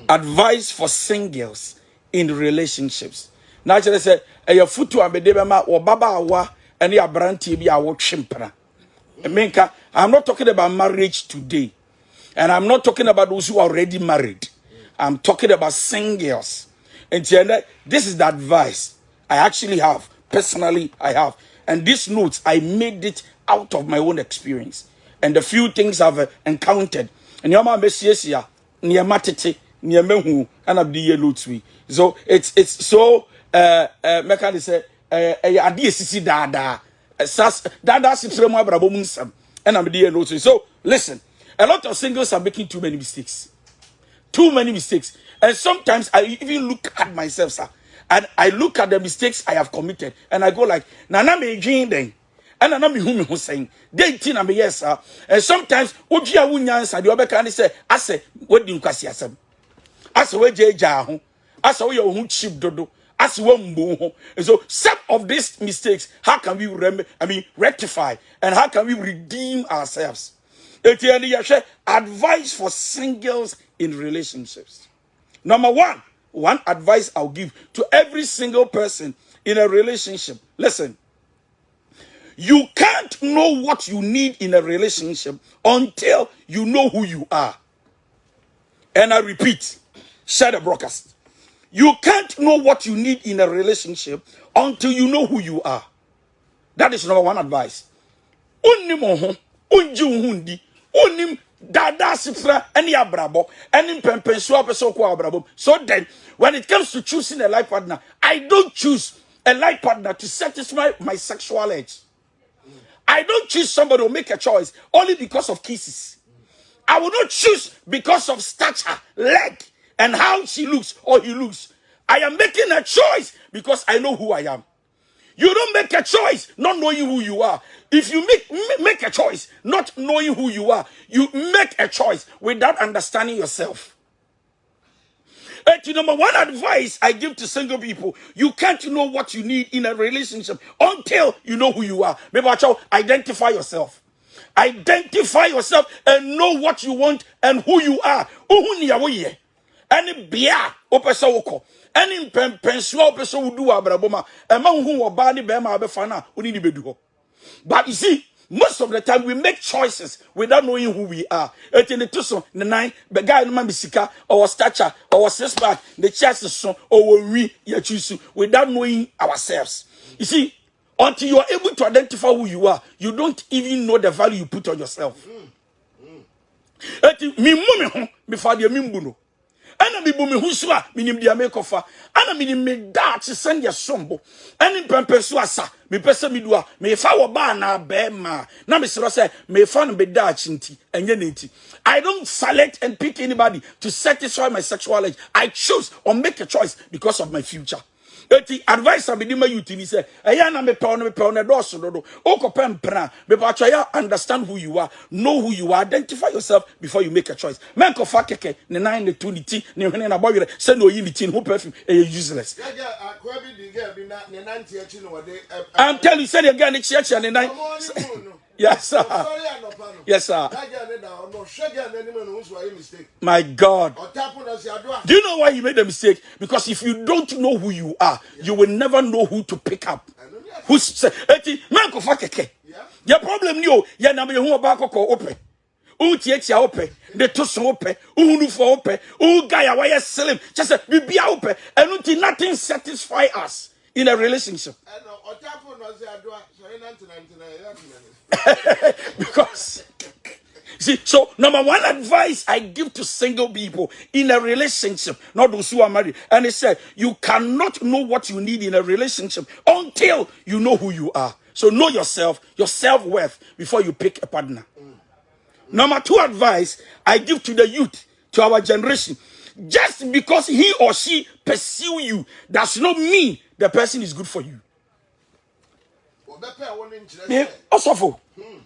Advice for singles in relationships. Naturally, say, "Your foot to abedebema or baba awa and your branty be our chimpra." I'm not talking about marriage today, and I'm not talking about those who are already married. I'm talking about singles. And this is the advice I actually have. Personally, I have. And these notes, I made it out of my own experience. And the few things I've encountered. And your mama says, near matete, near mehu, and I've the notes we. So it's so mechanic say idea sisi dada. Sas dada sitremo abrabo munsam. And I'm the notes. So listen, a lot of singles are making too many mistakes. Too many mistakes. And sometimes I even look at myself, sir. And I look at the mistakes I have committed. And I go like, Nana me dream then. And Nana me who saying, dating and yes, sir. And sometimes, Ujia Wunyansa, the other can say, I say, what do you cast yourself? I say, where J Jahu? I say, your own cheap dodo. I say, one boo. And so, some of these mistakes, how can we rectify? And how can we redeem ourselves? Advice for singles in relationships. Number one advice I'll give to every single person in a relationship. Listen, you can't know what you need in a relationship until you know who you are. And I repeat, share the broadcast. You can't know what you need in a relationship until you know who you are. That is number one advice. Unim dada sifra any abrabo any pempensua person kwa abrabo. So then when it comes to choosing a life partner, I don't choose a life partner to satisfy my sexual urge. I don't choose somebody who make a choice only because of kisses. I will not choose because of stature, leg, and how she looks or he looks. I am making a choice because I know who I am. You don't make a choice not knowing who you are. If you make a choice not knowing who you are, you make a choice without understanding yourself. And number one advice I give to single people, you can't know what you need in a relationship until you know who you are. Maybe identify yourself. Identify yourself and know what you want and who you are. Any bia opesa woko. Any pensua opesa wudu abraboma. Ema hu oba ni be ma abefana oni ni bedu ho. But you see, most of the time we make choices without knowing who we are. Eti ne tuso ne nine be guy no ma bisika or stature or six pack the chest so or we ya choose without knowing ourselves. You see, until you are able to identify who you are, you don't even know the value you put on yourself. Eti mi mume ho mi fa de mi mbu no. Ana mi bumi huswa minim dia mekofa ana minim me da che send ya sombo ani pempesu asa me pese mi dua me fa wo ba na be ma na me sero say me fa no be da chinti enye na nti. I don't select and pick anybody to satisfy my sexual urge. I choose or make a choice because of my future. Eti advice am ma youth ni say eya na me pe no do so do okopem pra me pa ya understand who you are, know who you are, identify yourself before you make a choice. Men ko fa keke ne 9 ne 2 ne ti ne hwene na boyere say no yi ne ti who perfume useless. I'm telling you, say the girl ne church and 9. Yes, sir. Yes, sir. My God. Do you know why he made the mistake? Because if you don't know who you are, you will never know who to pick up. Who's man ko fa keke. Your problem yo, ya na me hu oba kokko ope. Utiechia ope, the toso ope, uhunu for ope, gaya why slim. Just bibia ope, and nothing satisfy us in a relationship. Because see, so number one advice I give to single people in a relationship, not those who are married, and it said you cannot know what you need in a relationship until you know who you are. So know yourself, your self-worth before you pick a partner. Number two advice I give to the youth, to our generation, just because he or she pursue you does not mean the person is good for you. Also,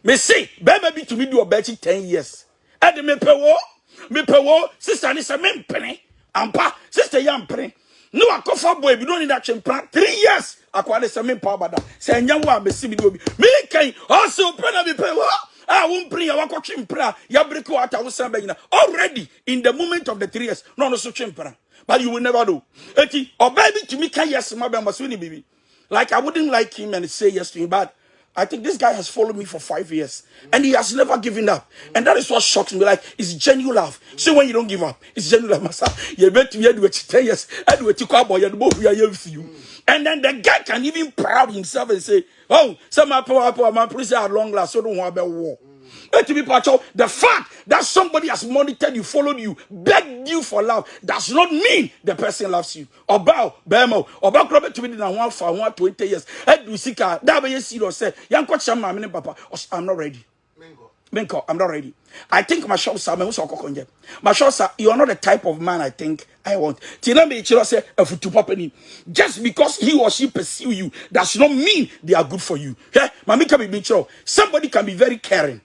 me say, baby to me do about 10 years. And me pe sister ni se me mpene, ampa, sister ya mpene. No akofa boy, we don't need that plan. 3 years. Akwade se me pa bada. Se nya wa me si me do bi. Me kan also pena me pe wo. Ah, won't pray, I walk chimpra, ya break water, already in the moment of the 3 years, no so chimpra. But you will never do. Eti, or baby to me, can yes, my baby. Like I wouldn't like him and say yes to him, but I think this guy has followed me for 5 years and he has never given up. And that is what shocks me. Like, it's genuine love. So when you don't give up, it's genuine love. You bet you do it 10 years. I do it to cowboy and both we are here with you. And then the guy can even proud himself and say, oh, some my police are long last, so don't want about war. To be part of the fact that somebody has monitored you, followed you, begged you for love, does not mean the person loves you. About Bemo, about Robert to be in 120 years. Ed Usika, that way you see or say, young coach, I'm Papa, I'm not ready. Menko, I'm not ready. I think my shops are my shops are, you are not the type of man I think I want. Tina me say just because he or she pursue you does not mean they are good for you. Yeah, Mami can be somebody can be very caring.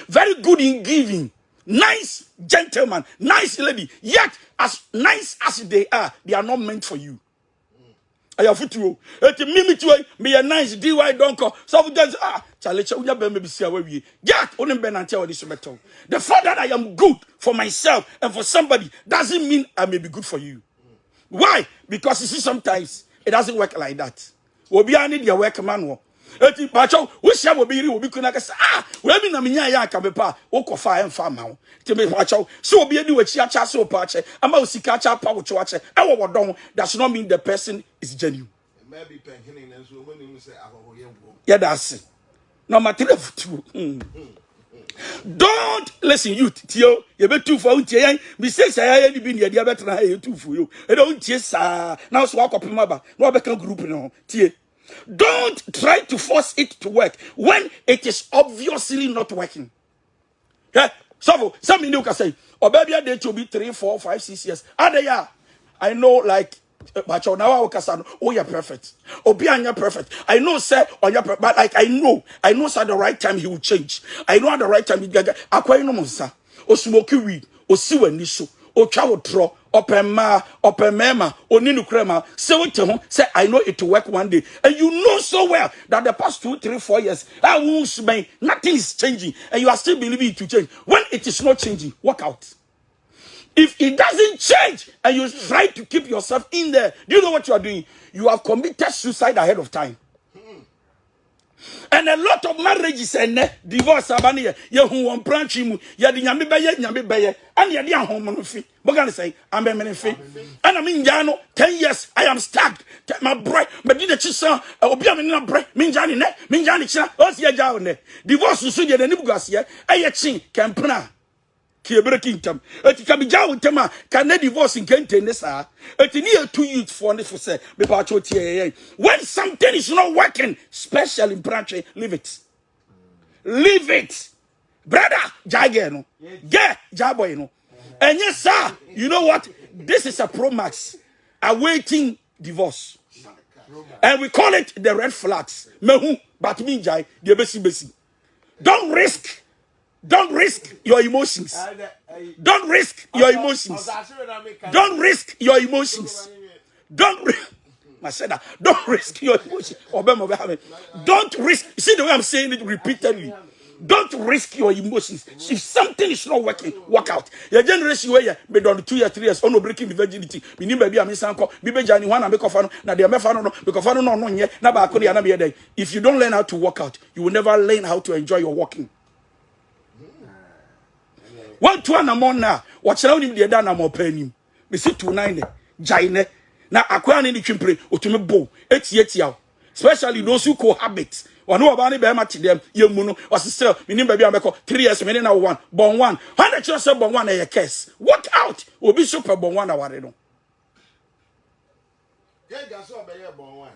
Very good in giving, nice gentleman, nice lady. Yet, as nice as they are not meant for you. I have to. Me a nice DY Donkoh. So just challenge unya be me bisia we. Yet, only ben until this metal. The fact that I am good for myself and for somebody doesn't mean I may be good for you. Why? Because you see, sometimes it doesn't work like that. We be need your work man. Eti pacho we share we be kuna ka we be na menya ya ka bepa wo kofa en fa ma wo ti me pacho so obi edi we chia cha so pa che ama osika cha pa wo cho che e wo wodon that should not mean the person is genuine. Maybe penhene na so when you say ahoho ye wo Yeah, that's it. Number 3. Don't listen, you tio you be too for untie me say say ya bi ne dia betra you too for you e don't tie sa now so akopema ba no be kan group no tie. Don't try to force it to work when it is obviously not working. Yeah, so some you can say, or baby, they to be 3, 4, 5, 6 years. I know, like, but now oh, you're perfect. Oh, be on your perfect. I know, sir, on your but like I know, sir, at the right time he will change. I know at the right time he get acquire no monster or smoky weed or see when this show. O travel draw open mema o ninu krema say what say I know it will work one day, and you know so well that the past 2, 3, 4 years nothing is changing and you are still believing it to change. When it is not changing, walk out. If it doesn't change and you try to keep yourself in there, do you know what you are doing? You have committed suicide ahead of time. And a lot of marriages and divorce abani ye hu won branch mu ye de nyame beye and ye de ahom no fi boga say am be me fi and I mean no 10 years I am stuck my boy me di the chisa obi am na bre me nja ne chira o si ja o ne divorce so de na nibugas ye eye chin kempna ki breaking time eti ka bi ja wo tema ka na divorce nkente ne sa eti ni 2 youth for ne for say me pa cho tie when something is not working, special in branch, leave it brother jage no get jaboy no and yes sir, you know what, this is a pro max awaiting divorce and we call it the red flags mehu but me jai the besi don't risk your emotions. Don't risk your emotions. Don't risk your emotions. Don't risk your emotions. Don't risk. You see the way I'm saying it repeatedly. Don't risk your emotions. If something is not working, walk out. Your generation where you done 2 years, 3 years, no breaking the virginity. We need baby I'm sanko. Bibe jani wana make ofano. Na dia mefano no. Because ofano no nye. Na ba akodi ana be there. If you don't learn how to walk out, you will never learn how to enjoy your walking. 1 2 na mon na watchera unim de da na mo panim me si 29 jaine na akwa ne twempre otumi bo etia especially those who cohabit one oba ne be ma them yemu no osese minim ba bia meko 3 years me na one bon one when the church say bon one na ye curse walk out obi super bon one aware no ye ga so be ye bon one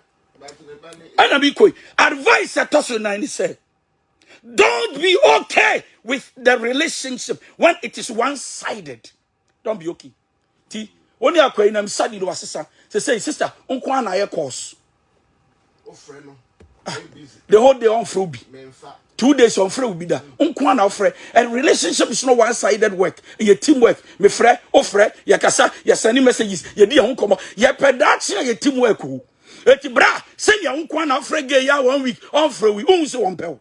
ana bi koi advice at 9 say don't be okay with the relationship when it is one-sided. Don't be okay. Ti, only a coin am sad you sister. Say sister, unko na ye course. The whole day on fruit. 2 days on fruit be that. Unko na ofre. And relationship is not one-sided work. Ye teamwork. Me frère, ofre, ya kasa, ya send messages. Ye di ya unko. Ye production ye teamwork. Eti bra, send ya unko na ofre ge ya 1 week. On free we unse one pel.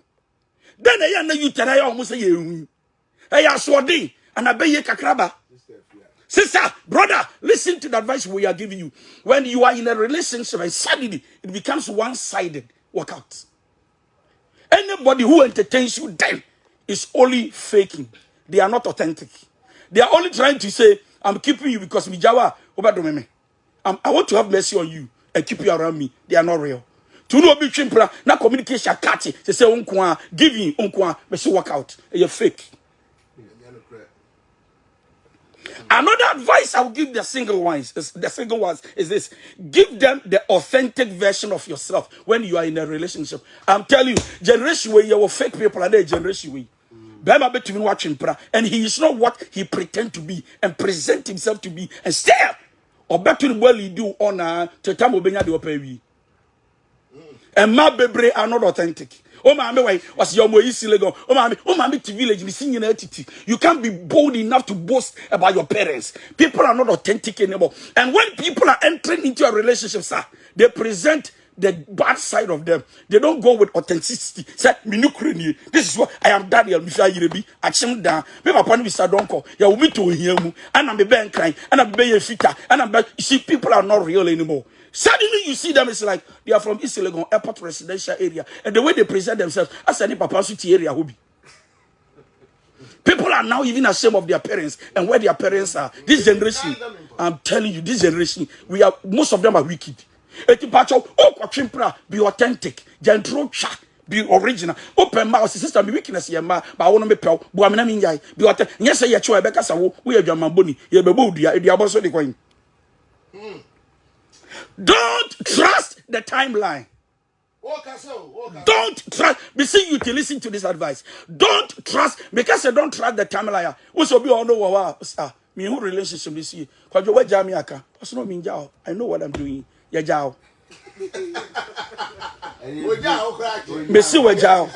Then na you tell you almost say you. Hey, aswadi and abeye kakraba. Sister, brother, listen to the advice we are giving you. When you are in a relationship and suddenly it becomes one-sided, walk out. Anybody who entertains you then is only faking. They are not authentic. They are only trying to say, I'm keeping you because mijawa obadomeme. I want to have mercy on you and keep you around me. They are not real. To know be chimpra, na communication catchy. They say unkwa, giving unkwa, but walk out. You're fake. Another advice I will give the single ones is this: give them the authentic version of yourself when you are in a relationship. I'm telling you, generation where you are fake people are there, generation way. Bema between watching pra, and he is not what he pretend to be and present himself to be, and stay or back to the well he do honor to time obenya the opewi. And my baby are not authentic. Oh my way was your more easy lego. Oh my to village be singing entity. You can't be bold enough to boast about your parents. People are not authentic anymore. And when people are entering into a relationship, sir, they present the bad side of them. They don't go with authenticity. Say, this is what I am Daniel Mifia Yirebi. Action down. Me my partner Mr. Donkoh. Ya will meet to him. And I'm be crying. And I'm be fita. And I'm you see, people are not real anymore. Suddenly you see them, it's like they are from East Legon Airport residential area. And the way they present themselves, as any Papa City area will be. People are now even ashamed of their parents and where their parents are. This generation, I'm telling you, this generation, most of them are wicked. Be authentic, gentle, be original. Open mouth, sister, be weakness, but I want to be proud. Be authentic. Yes, I hear you, because we have your mamboni, you have a also the coin. Don't trust the timeline. Don't trust. Be see you to listen to this advice. Don't trust because you don't trust the timeline. Also be on no me who relationship this year. Cause you Jamiaka. What's no mean jao. I know what I'm doing. Ya jao. Me see we jao.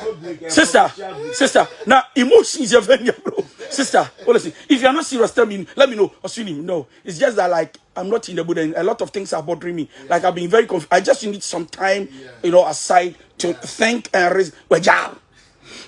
Sister. Now emotions are very bro. Sister, honestly, if you are not serious, let me know. Or him. No, it's just that like I'm not in the mood and a lot of things are bothering me. Yeah. Like I've been very confused. I just need some time, aside to think and raise. Well, yeah.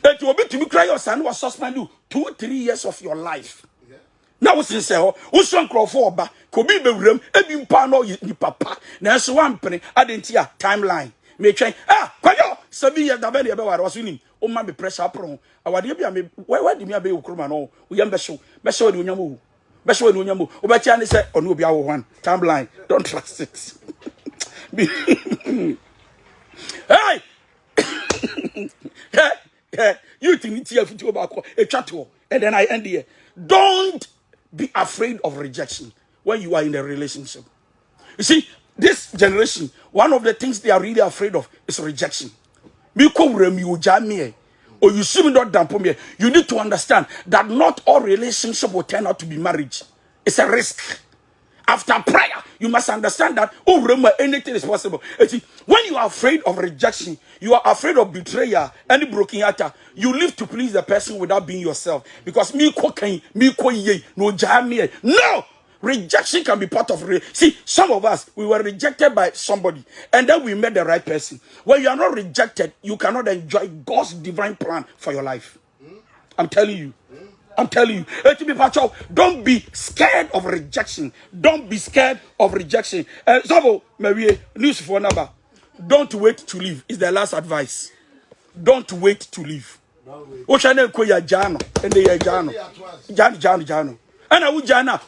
That you will be to me cry your son was suspended 2-3 years of your life. Yeah. Now what's in say? Who's one crowd for ba? Could be room. Every pano you papa. Now so one penny. I didn't hear timeline. Me train. Kwayo. Sabi ya dabeli abe wa wasuni. O ma be pressure pro. Awade bia me where do me abe okroma no. We yam besho. Besho de onyamu. Besho de onyamu. Obachi ani say onu obi awo one. Timeline. Don't trust it. Hey. Hey. You think it's here to about a chat and then I end here. Don't be afraid of rejection when you are in a relationship. You see, this generation, one of the things they are really afraid of is rejection. Or you see me not damp me. You need to understand that not all relationship will turn out to be marriage. It's a risk. After prayer, you must understand that anything is possible. When you are afraid of rejection, you are afraid of betrayal, any broken heart, you live to please the person without being yourself. Because no! Rejection can be part of see, some of us, we were rejected by somebody and then we met the right person. When you are not rejected, you cannot enjoy God's divine plan for your life. I'm telling you. Don't be scared of rejection. Don't be scared of rejection. So, Mary, news for number. Don't wait to leave. Is the last advice. Don't wait to leave. What channel ko ya jano? And they jano. Jano. And I would jana.